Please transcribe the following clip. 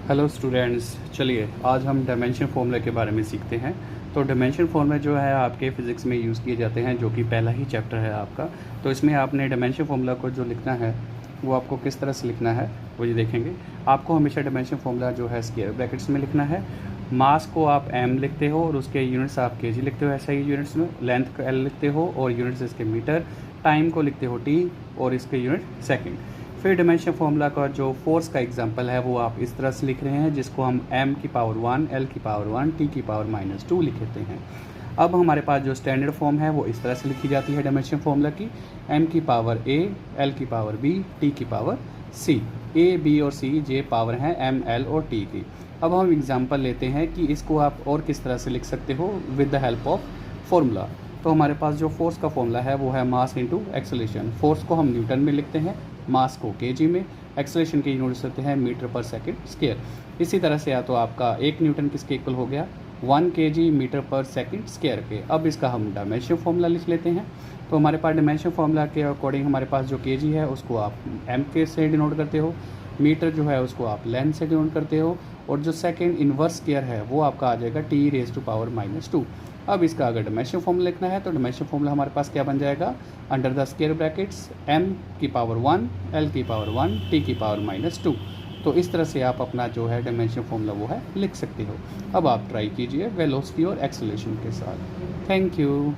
Hello students, चलिए आज हम डायमेंशन फॉर्मूला के बारे में सीखते हैं। तो डायमेंशन फॉर्मूला जो है आपके फ़िज़िक्स में यूज़ किए जाते हैं, जो कि पहला ही चैप्टर है आपका। तो इसमें आपने डायमेंशन फॉर्मूला को जो लिखना है वो आपको किस तरह से लिखना है वो ये देखेंगे। आपको हमेशा डायमेंशन फॉर्मूला जो है स्क्वायर ब्रैकेट्स में लिखना है। मास को आप एम लिखते हो और उसके यूनिट्स आप केजी लिखते हो, ऐसा ही यूनिट्स में। लेंथ को एल लिखते हो और यूनिट्स इसके मीटर। टाइम को लिखते हो टी और इसके यूनिट सेकंड। फिर डायमेंशन फॉर्मूला का जो फोर्स का एग्जांपल है वो आप इस तरह से लिख रहे हैं, जिसको हम m की पावर 1, l की पावर 1, t की पावर -2 लिखते हैं। अब हमारे पास जो स्टैंडर्ड फॉर्म है वो इस तरह से लिखी जाती है डायमेंशन फॉर्मूला की, m की पावर a, l की पावर b, t की पावर c। a, b और c ये पावर हैं m, l और t की। अब हम एग्जांपल लेते हैं कि इसको आप और किस तरह से लिख सकते हो with the help of formula. तो हमारे पास जो फोर्स का फॉर्मूला है वो है मास इंटू एक्सेलरेशन। फोर्स को हम न्यूटन में लिखते हैं, मास को केजी में, एक्सेलरेशन के यूनिट्स होते हैं मीटर पर सेकंड स्क्वायर। इसी तरह से या तो आपका 1 न्यूटन किसके इक्वल हो गया, 1 केजी मीटर पर सेकंड स्क्वायर के। अब इसका हम डायमेंशन फॉर्मूला लिख लेते हैं। तो हमारे पास डायमेंशन फॉर्मूला के अकॉर्डिंग हमारे पास जो केजी है उसको आप एम के से डिनोट करते हो, मीटर जो है उसको आप लेंथ से डिनोट करते हो, और जो सेकंड इन्वर्स स्क्वायर है वो आपका आ जाएगा t⁻²। अब इसका अगर डायमेंशन फॉर्मूला लिखना है तो डायमेंशन फॉर्मूला हमारे पास क्या बन जाएगा, under the square brackets m की पावर 1, l की पावर 1, t की पावर -2। तो इस तरह से आप अपना जो है डायमेंशन फॉर्मूला वो है लिख सकते हो। अब आप ट्राई कीजिए वेलोसिटी और एक्सेलरेशन के साथ। Thank you.